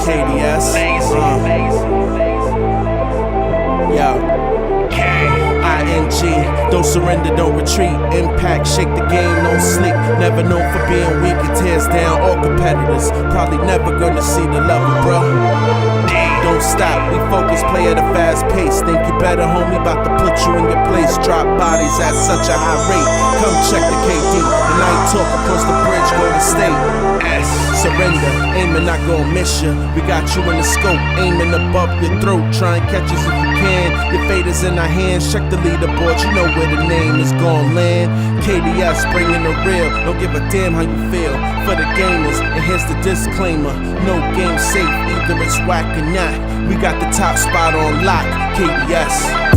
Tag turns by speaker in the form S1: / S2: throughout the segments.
S1: KDS. Yo. ING, don't surrender, don't retreat. Impact, shake the game, no sleep. Never known for being weak, it tears down all competitors. Probably never gonna see the level, bro. Don't stop, we focus, play at a fast pace. Think you better, homie, about to put you in your place. Drop bodies at such a high rate. Come check the KD, the night talk across the bridge, go to state. Surrender, aiming, not gonna miss ya. We got you in the scope, aiming above your throat. Try and catch us if you can. Your fate is in our hands, check the leaderboard, you know where the name is gon' land. KDS, bringing the real, don't give a damn how you feel. For the gamers, and here's the disclaimer: no game safe, either it's whack or not. We got the top spot on lock, KDS.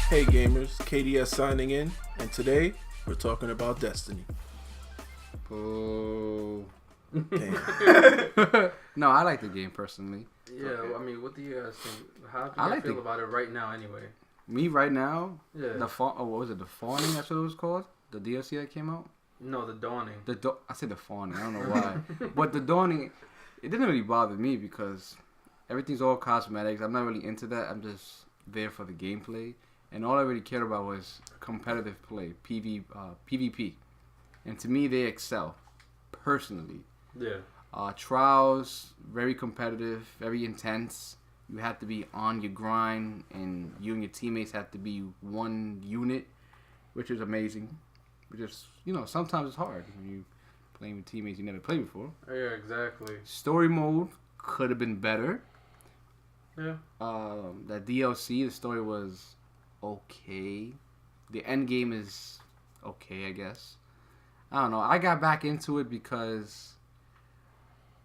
S1: Hey gamers, KDS signing in, and today we're talking about Destiny.
S2: Oh.
S1: Damn.
S2: No, I like the game personally.
S3: Yeah,
S4: Okay.
S3: I mean, what do you guys think? How do
S2: I
S3: you
S2: like
S3: feel
S2: the-
S3: about it right now, anyway?
S2: Me right now,
S3: Yeah.
S2: what was it? The Fawning, that's what it was called? The DLC that came out?
S3: No, the Dawning.
S2: I said the Fawning, I don't know why. But the Dawning, it didn't really bother me because everything's all cosmetics. I'm not really into that. I'm just there for the gameplay. And all I really cared about was competitive play, PvP. And to me, they excel, personally.
S3: Yeah.
S2: Trials, very competitive, very intense. You have to be on your grind, and you and your teammates have to be one unit, which is amazing. Which is, sometimes it's hard when you playing with teammates you never played before.
S3: Yeah, exactly.
S2: Story mode could have been better.
S3: Yeah.
S2: That DLC, the story was okay. The end game is okay, I guess. I don't know. I got back into it because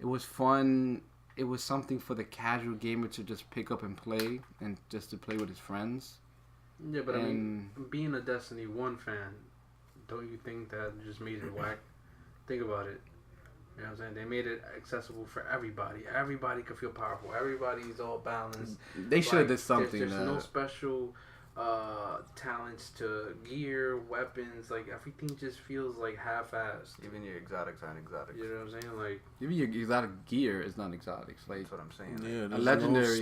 S2: it was fun. It was something for the casual gamer to just pick up and play, and just to play with his friends.
S3: Yeah, but I mean, being a Destiny 1 fan, don't you think that just made it whack? Think about it. You know what I'm saying? They made it accessible for everybody. Everybody could feel powerful. Everybody's all balanced.
S2: They should have did something.
S3: There's no special talents to gear, weapons. Like, everything just feels like half-assed.
S4: Even your exotics aren't exotics.
S3: You know what I'm saying? Like,
S2: Even your exotic gear is not exotics. Like,
S4: That's what I'm saying.
S1: Yeah, there's
S2: legendary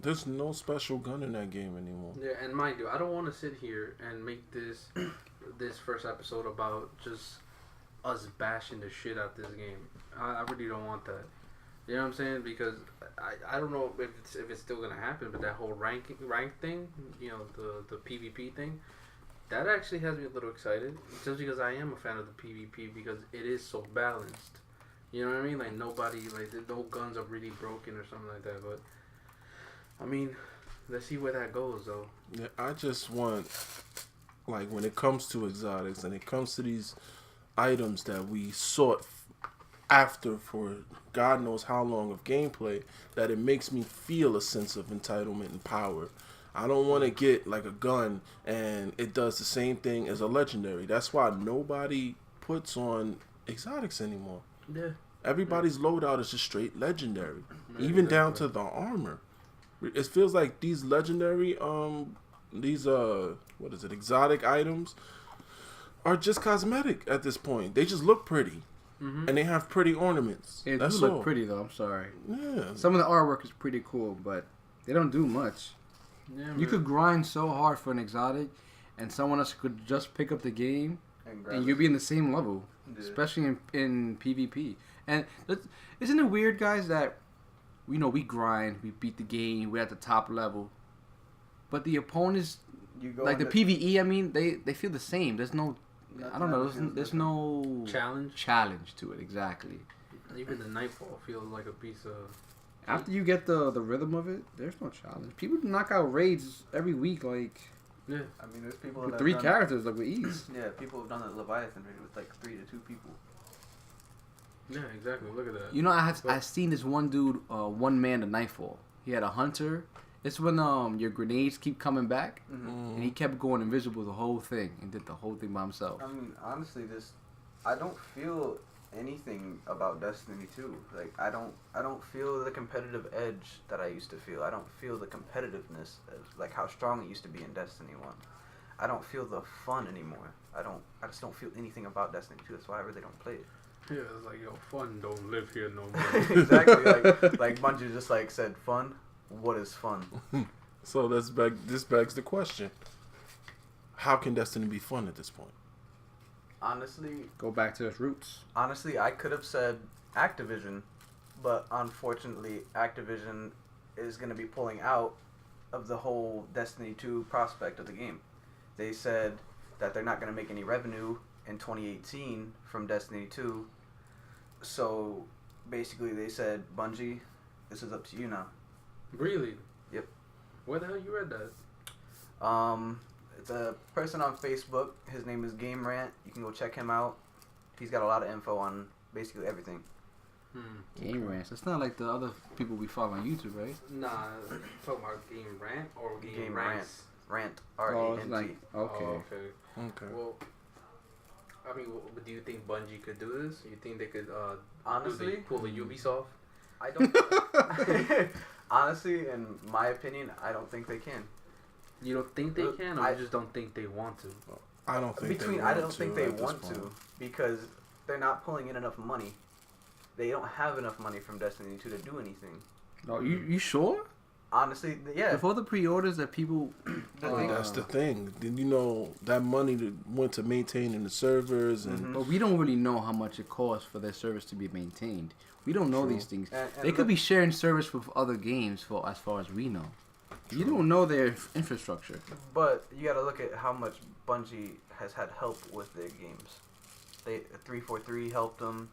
S1: There's no special gun in that game anymore.
S3: yeah, and mind you, I don't want to sit here and make this first episode about just us bashing the shit out this game. I really don't want that. You know what I'm saying? Because I don't know if it's still gonna happen, but that whole rank thing, the PvP thing, that actually has me a little excited. Just because I am a fan of the PvP, because it is so balanced. You know what I mean? Like, nobody, like, no guns are really broken or something like that. But I mean, let's see where that goes, though.
S1: Yeah, I just want, like, when it comes to exotics and it comes to these items that we sought after for God knows how long of gameplay, that it makes me feel a sense of entitlement and power. I don't want to get like a gun and it does the same thing as a legendary. That's why nobody puts on exotics anymore.
S3: Yeah.
S1: Everybody's loadout is just straight legendary,
S3: Yeah,
S1: even down
S3: exactly.
S1: to the armor. It feels like these legendary, exotic items are just cosmetic at this point. They just look pretty, and they have pretty ornaments.
S2: it
S1: That's
S2: do
S1: all.
S2: look pretty though. I'm sorry.
S1: Yeah.
S2: Some of the artwork is pretty cool, but they don't do much.
S3: Yeah,
S2: You could grind so hard for an exotic, and someone else could just pick up the game, and you'll be in the same level, especially in PvP. And isn't it weird, guys, that we grind, we beat the game, we're at the top level, but the opponents, like the PvE, I mean, they feel the same. There's no, I don't know, there's no challenge to it exactly.
S3: Even the Nightfall feels like a piece of.
S2: After you get the rhythm of it, there's no challenge. People knock out raids every week, like
S3: Yeah.
S4: I mean, there's people
S2: with
S4: that
S2: 3
S4: have done,
S2: characters, like with ease.
S4: Yeah, people have done the Leviathan raid with like 3 to 2 people.
S3: Yeah, exactly. Look at that.
S2: I've seen this one dude, one man to Nightfall. He had a hunter. It's when your grenades keep coming back, and he kept going invisible the whole thing and did the whole thing by himself.
S4: I mean, honestly, I don't feel anything about Destiny 2. Like, I don't feel the competitive edge that I used to feel. I don't feel the competitiveness of, like, how strong it used to be in Destiny 1. I don't feel the fun anymore. I just don't feel anything about Destiny 2. That's why I really don't play it.
S3: Yeah, it's like, yo, fun don't live here no more.
S4: Exactly. Like Bungie just like said, fun. What is fun?
S5: So this begs the question: how can Destiny be fun at this point?
S4: Honestly,
S2: Go back to its roots.
S4: I could have said Activision, but unfortunately, Activision is going to be pulling out of the whole Destiny 2 prospect of the game. They said that they're not going to make any revenue in 2018 from Destiny 2. So basically, they said, Bungie, this is up to you now.
S3: Really?
S4: Yep.
S3: Where the hell you read that?
S4: It's a person on Facebook. His name is Rant. You can go check him out. He's got a lot of info on basically everything.
S2: Game rants. It's not like the other people we follow on YouTube, right?
S3: Nah, talking about Game Rant or Game
S4: Rant.
S3: Rants?
S4: Rant.
S2: Oh,
S4: R-A-N-T.
S2: it's like okay.
S3: Oh, okay.
S5: Okay.
S3: Well, I mean, do you think Bungie could do this? You think they could
S4: Honestly,
S3: pull the Ubisoft?
S4: I don't. Honestly, in my opinion, I don't think they can.
S3: You don't think they can, or
S4: I
S3: you just don't think they want to?
S5: I don't think
S4: I don't think they want to because they're not pulling in enough money. They don't have enough money from Destiny 2 to do anything.
S2: Oh, you sure?
S4: Honestly, yeah.
S2: Before the pre-orders that people,
S5: That's the thing. Then you know that money that went to maintaining the servers and
S2: but we don't really know how much it costs for their service to be maintained. We don't know these things.
S4: And
S2: They could be sharing service with other games for as far as we know. You don't know their infrastructure.
S4: But you got to look at how much Bungie has had help with their games. 343 helped them.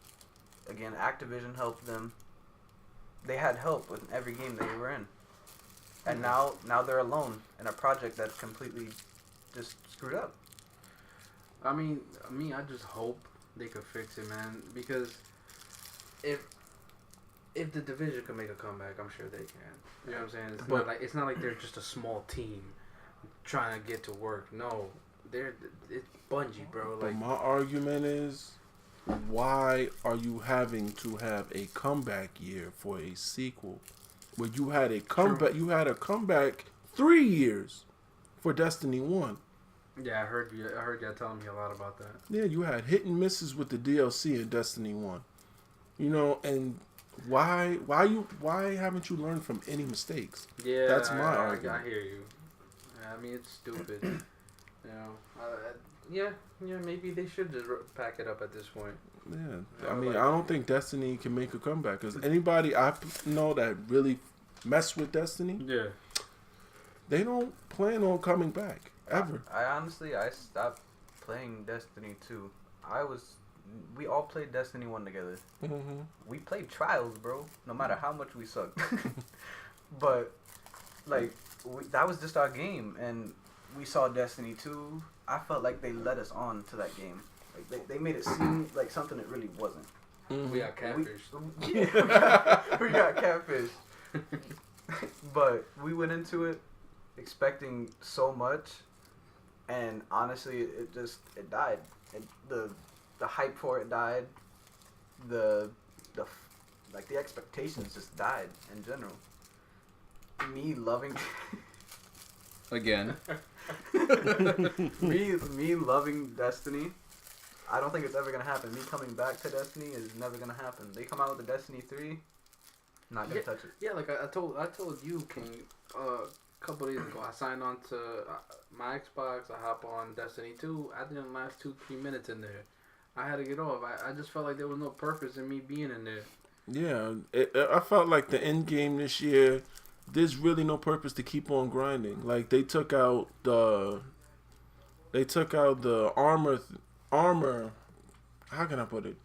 S4: Again, Activision helped them. They had help with every game they were in. And now they're alone in a project that's completely just screwed up.
S3: I mean, I just hope they could fix it, man. Because if the Division could make a comeback, I'm sure they can. You know what I'm saying? It's not like they're just a small team trying to get to work. No, it's Bungie, bro.
S5: But
S3: Like,
S5: my argument is, why are you having to have a comeback year for a sequel? Where you had a comeback, you had a comeback 3 years for Destiny 1.
S3: yeah, I heard y'all telling me a lot about that.
S5: Yeah, you had hit and misses with the DLC in Destiny 1. You know, and why haven't you learned from any mistakes?
S3: Yeah,
S5: That's my argument.
S3: I hear you. I mean, it's stupid. You know, yeah, maybe they should just pack it up at this point.
S5: Yeah, I mean, I don't think Destiny can make a comeback because anybody I know that really mess with Destiny,
S3: Yeah.
S5: they don't plan on coming back ever.
S4: I honestly stopped playing Destiny 2. We all played Destiny 1 together.
S5: Mm-hmm.
S4: We played Trials, bro. No matter how much we sucked. But like that was just our game, and we saw Destiny 2. I felt like they led us on to that game. Like they made it seem like something it really wasn't.
S3: We got catfish.
S4: We got catfish. But we went into it expecting so much, and honestly, it died. The hype for it died. The expectations just died in general. Me loving
S2: Again.
S4: me loving Destiny, I don't think it's ever gonna happen. Me coming back to Destiny is never gonna happen. They come out with the Destiny 3, not gonna touch it.
S3: Yeah, like I told you, King, a couple days ago, I signed on to my Xbox. I hop on Destiny 2. I didn't last 2-3 minutes in there. I had to get off. I just felt like there was no purpose in me being in there.
S5: Yeah, I felt like the end game this year, there's really no purpose to keep on grinding. Like they took out the armor. How can I put it?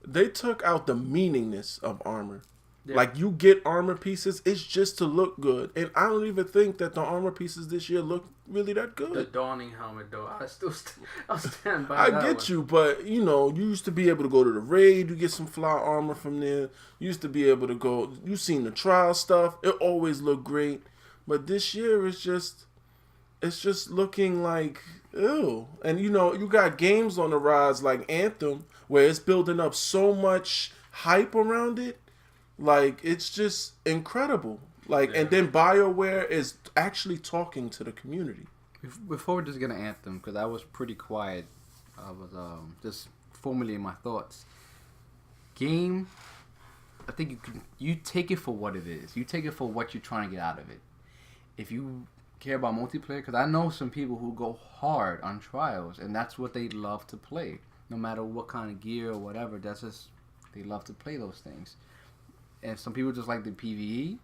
S5: They took out the meaningness of armor.
S3: Yeah.
S5: Like you get armor pieces, it's just to look good, and I don't even think that the armor pieces this year look really that good.
S3: The Dawning helmet, though, I'll stand by
S5: I
S3: that
S5: get
S3: one.
S5: you, but you know, you used to be able to go to the raid, you get some fly armor from there. You used to be able to go. You seen the trial stuff; it always looked great. But this year, it's just looking like ew. And you know, you got games on the rise like Anthem, where it's building up so much hype around it. Like it's just incredible. Like,
S3: Yeah.
S5: and then BioWare is actually talking to the community.
S2: Before we just get an Anthem, because I was pretty quiet. I was just formulating my thoughts. Game, I think you take it for what it is. You take it for what you're trying to get out of it. If you care about multiplayer, because I know some people who go hard on trials, and that's what they love to play. No matter what kind of gear or whatever, that's just, they love to play those things. And some people just like the PvE.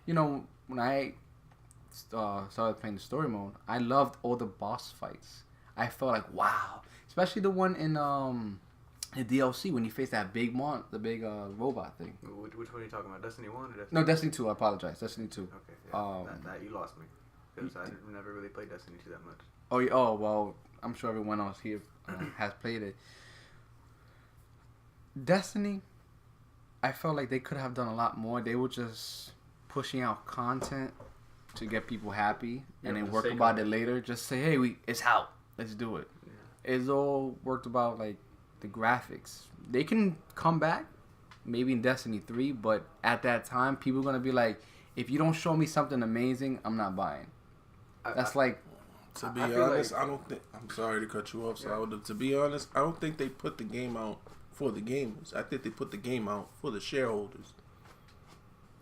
S2: You know, when I started playing the story mode, I loved all the boss fights. I felt like, wow. Especially the one in the DLC when you face that big robot thing.
S4: Which one are you talking about? Destiny 1 or Destiny 2?
S2: No, Destiny 2. I apologize. Destiny 2.
S4: Okay, yeah. That you lost me. Because I never really played Destiny 2 that much.
S2: Oh, well, I'm sure everyone else here has played it. Destiny, I felt like they could have done a lot more. They were just pushing out content to get people happy, and then work about it later. Just say, hey, it's out. Let's do it. Yeah. It's all worked about like the graphics. They can come back, maybe in Destiny 3, but at that time, people are gonna be like, if you don't show me something amazing, I'm not buying. That's like.
S5: To be honest, I don't think. I'm sorry to cut you off, Salvador. To be honest, I don't think they put the game out for the gamers. I think they put the game out for the shareholders.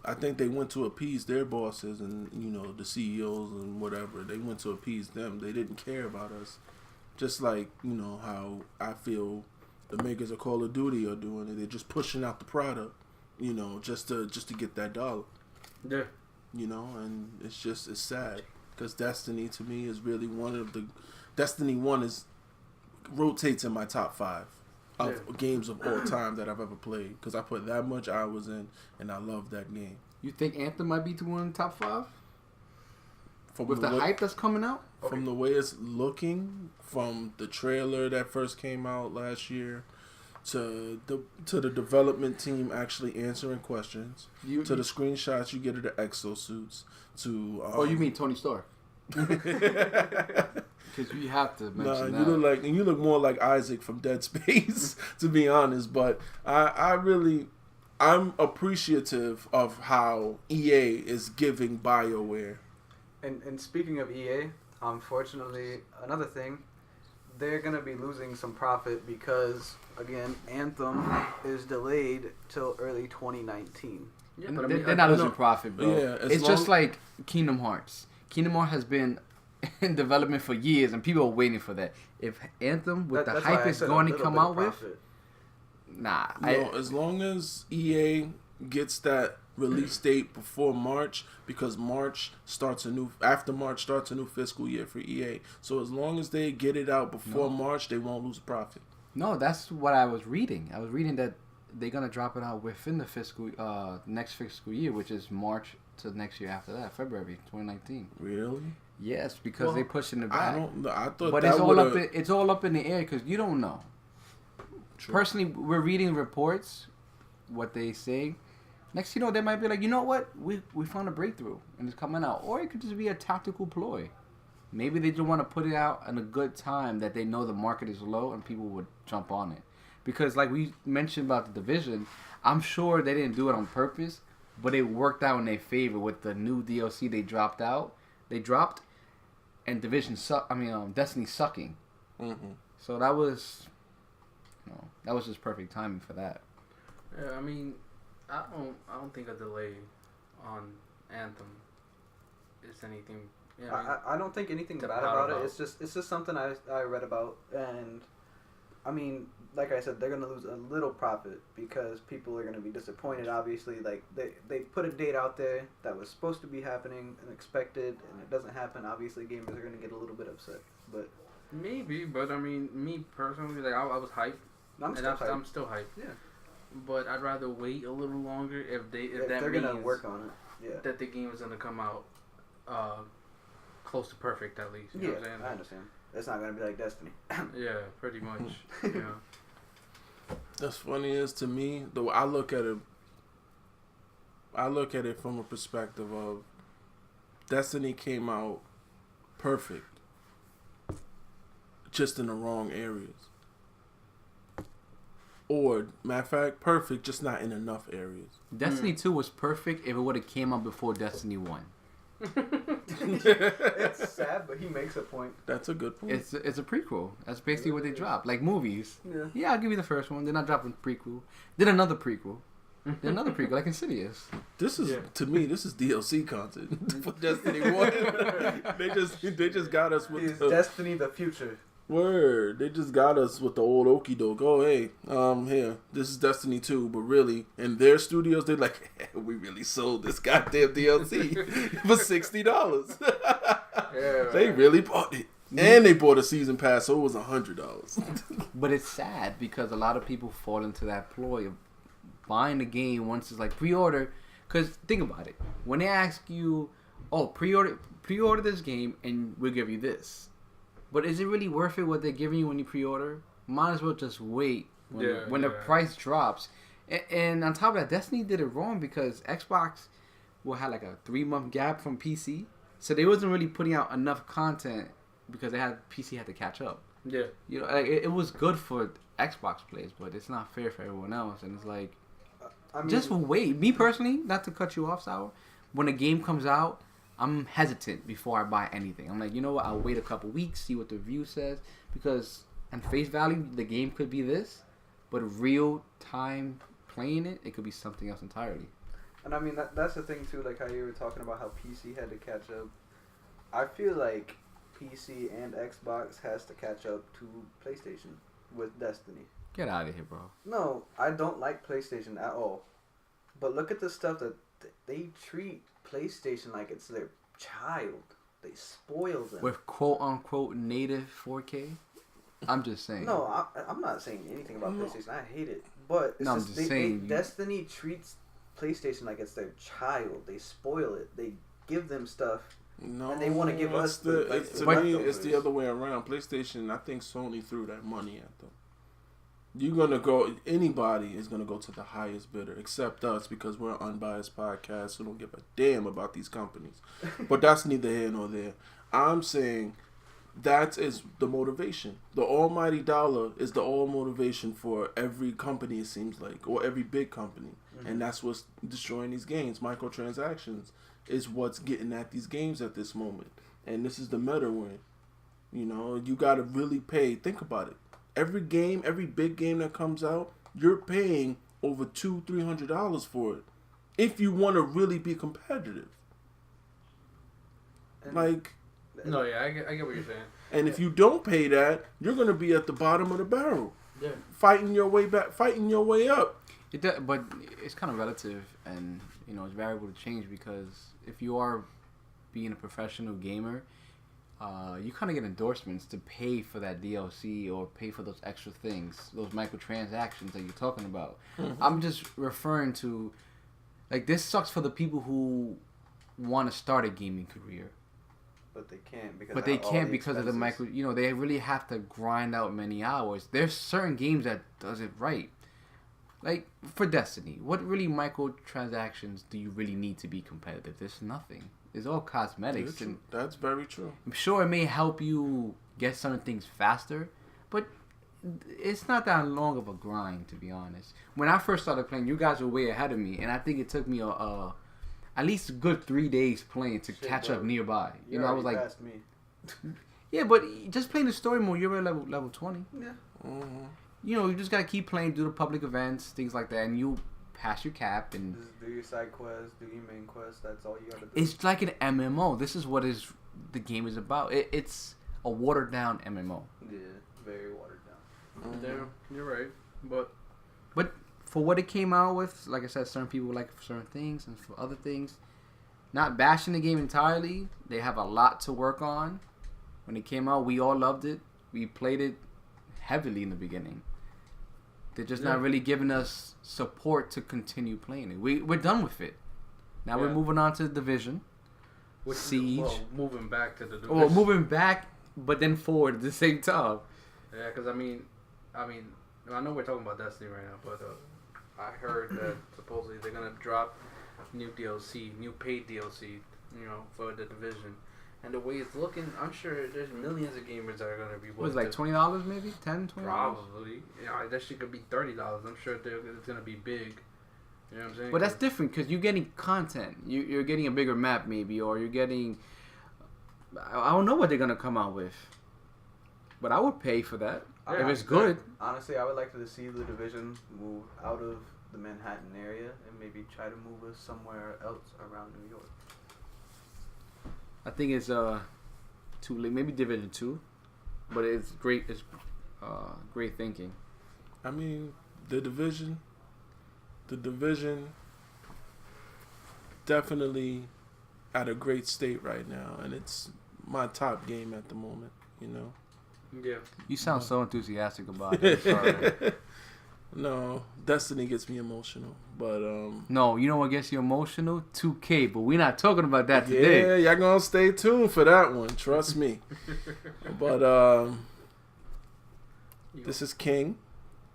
S5: I think they went to appease their bosses and, you know, the CEOs and whatever. They went to appease them. They didn't care about us. Just like, you know, how I feel the makers of Call of Duty are doing it. They're just pushing out the product, you know, just to get that dollar.
S3: Yeah.
S5: You know, and it's sad. Because Destiny, to me, is really one of the... Destiny 1 rotates in my top 5 of games of all time that I've ever played. Because I put that much hours in, and I love that game.
S2: You think Anthem might be one in the top 5?
S5: From
S2: With the hype that's coming out?
S5: From the way it's looking, from the trailer that first came out last year, to the development team actually answering questions, to the screenshots you get of the exosuits, to...
S2: you mean Tony Stark? Because you have to mention that.
S5: You look more like Isaac from Dead Space, to be honest. But I'm appreciative of how EA is giving BioWare.
S4: And speaking of EA, unfortunately, another thing, they're gonna be losing some profit because, again, Anthem is delayed till early 2019.
S2: Yeah, but they're not losing profit, bro. Yeah, it's just like Kingdom Hearts. Kingdom Hearts has been in development for years, and people are waiting for that. If Anthem, with the hype it's going to come out with,
S5: as long as EA gets that release date before March, because after March starts a new fiscal year for EA. So as long as they get it out before March, they won't lose profit.
S2: No, that's what I was reading. I was reading that they're gonna drop it out within the next fiscal year, which is March to next year after that, February 2019.
S5: Really?
S2: Yes, because they're pushing it back.
S5: I thought,
S2: but it's all up in the air because you don't know. True. Personally, we're reading reports, what they say. Next, they might be like, you know what, we found a breakthrough and it's coming out, or it could just be a tactical ploy. Maybe they just want to put it out in a good time that they know the market is low and people would jump on it. Because like we mentioned about the Division, I'm sure they didn't do it on purpose, but it worked out in their favor with the new DLC they dropped, and Destiny sucking. Mm-hmm. So that was just perfect timing for that.
S3: Yeah, I mean, I don't think a delay on Anthem is anything. Yeah,
S4: I don't think anything bad about it. It's just something I read about, and I mean, like I said, they're gonna lose a little profit because people are gonna be disappointed. Obviously, like they put a date out there that was supposed to be happening and expected, and it doesn't happen. Obviously, gamers are gonna get a little bit upset. But
S3: maybe, but I mean, me personally, like I was hyped. I'm still hyped. Yeah. But I'd rather wait a little longer if they're gonna work on it. Yeah. That the game is gonna come out close to perfect at least. You know what I'm saying?
S4: I understand. It's not gonna be like Destiny.
S3: Yeah, pretty much. Yeah.
S5: That's funny is to me, though. I look at it from a perspective of Destiny came out perfect, just in the wrong areas. Or, matter of fact, perfect, just not in enough areas.
S2: Destiny 2 was perfect if it would have came out before Destiny 1.
S4: It's sad, but he makes a point.
S5: That's a good point.
S2: It's a prequel. That's basically what they drop. Like movies.
S4: Yeah.
S2: Yeah, I'll give you the first one. Then I drop a prequel. Then another prequel. Then another prequel, like Insidious.
S5: This is to me. This is DLC content for Destiny 1. they just got us with
S4: Is
S5: the
S4: Destiny the future?
S5: word. They just got us with the old okie doke. Oh hey, here, this is Destiny 2, but really, in their studios, they're like, we really sold this goddamn DLC for $60.
S3: Yeah,
S5: They really bought it, and they bought a season pass, so it was $100.
S2: But it's sad because a lot of people fall into that ploy of buying the game once it's like pre-order. Because think about it. When they ask you, oh, pre-order this game and we'll give you this. But is it really worth it what they're giving you when you pre-order? Might as well just wait when the price drops. And on top of that, Destiny did it wrong because Xbox had like a 3-month gap from PC. So they wasn't really putting out enough content because PC had to catch up.
S3: Yeah.
S2: You know, like it was good for Xbox players, but it's not fair for everyone else. And it's like, just wait. Me personally, not to cut you off, Sour, when a game comes out, I'm hesitant before I buy anything. I'm like, you know what? I'll wait a couple weeks, see what the review says, because on face value, the game could be this, but real time playing it, it could be something else entirely.
S4: And I mean, that's the thing too, like how you were talking about how PC had to catch up. I feel like PC and Xbox has to catch up to PlayStation with Destiny.
S2: Get out of here, bro.
S4: No, I don't like PlayStation at all. But look at the stuff that they treat PlayStation like it's their child. They spoil them.
S2: With quote-unquote native 4K? I'm just saying.
S4: No, I'm not saying anything about PlayStation. I hate it. But it's
S2: No, I'm
S4: just,
S2: just saying.
S4: Destiny treats PlayStation like it's their child. They spoil it. They give them stuff.
S5: No,
S4: And they want to give us the
S5: it's the other way around. PlayStation, I think Sony threw that money at them. You're gonna go. Anybody is gonna go to the highest bidder, except us, because we're an unbiased podcast, who don't give a damn about these companies. But that's neither here nor there. I'm saying that is the motivation. The almighty dollar is the all motivation for every company. It seems like, or every big company, and that's what's destroying these games. Microtransactions is what's getting at these games at this moment, and this is the meta we're in. You know, you gotta really pay. Think about it. Every game, every big game that comes out, you're paying over $200-$300 for it. If you want to really be competitive,
S3: No, yeah, I get what you're saying.
S5: and if you don't pay that, you're gonna be at the bottom of the barrel,
S3: Yeah.
S5: fighting your way back, fighting your way up.
S2: But it's kind of relative, and you know it's variable to change because if you are being a professional gamer, you kind of get endorsements to pay for that DLC or pay for those extra things, those microtransactions that you're talking about.
S5: Mm-hmm.
S2: I'm just referring to, like, this sucks for the people who want to start a gaming career.
S4: But they can't because
S2: But they can't because of the micro. You know, they really have to grind out many hours. There's certain games that does it right. Like for Destiny, what really microtransactions do you really need to be competitive? There's nothing. It's all cosmetics, and
S5: That's very true.
S2: I'm sure it may help you get some things faster, but it's not that long of a grind, to be honest. When I first started playing, you guys were way ahead of me, and I think it took me at least a good 3 days playing to catch up nearby. You know, I was like,
S4: past me.
S2: yeah, but just playing the story mode, you're at level 20.
S4: Yeah.
S5: Mm-hmm.
S2: You know, you just gotta keep playing, do the public events, things like that, and you pass your cap. And
S4: Just do your side quests, do your main quests. That's all you gotta do.
S2: it's like an MMO. This is what the game is about. It's a watered down MMO.
S4: Yeah, very watered down.
S3: Yeah, you're right. But
S2: For what it came out with, like I said, certain people like it for certain things, and for other things, not bashing the game entirely. They have a lot to work on. When it came out, we all loved it. We played it heavily in the beginning. They're just not really giving us support to continue playing it. We're done with it. Now we're moving on to the Division. Siege.
S3: Well, moving back to the division.
S2: Or moving back, but then forward at the same time.
S3: Yeah, because I mean, I know we're talking about Destiny right now, but I heard that supposedly they're gonna drop new DLC, new paid DLC, you know, for the Division. And the way it's looking, I'm sure there's millions of gamers that are gonna be.
S2: What was it, like $20 maybe? $10, $20?
S3: Probably. Yeah, that shit could be $30. I'm sure it's gonna be big. You know what I'm saying?
S2: But that's different because you're getting content. You're getting a bigger map maybe, or you're getting. I don't know what they're gonna come out with, but I would pay for that if it's good.
S4: Honestly, I would like to see the Division move out of the Manhattan area and maybe try to move us somewhere else around New York.
S2: I think it's too late. Maybe Division 2, but it's great. It's great thinking.
S5: I mean, the division definitely at a great state right now, and it's my top game at the moment. You know.
S3: Yeah.
S2: You sound so enthusiastic about it. Sorry.
S5: No, Destiny gets me emotional, but
S2: No, you know what gets you emotional? 2K, but we're not talking about that today.
S5: yeah, y'all gonna stay tuned for that one. Trust me. But this is King.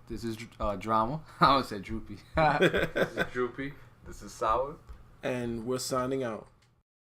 S2: This is drama. I would say droopy.
S3: This is Droopy.
S4: This is Sour.
S5: And we're signing out.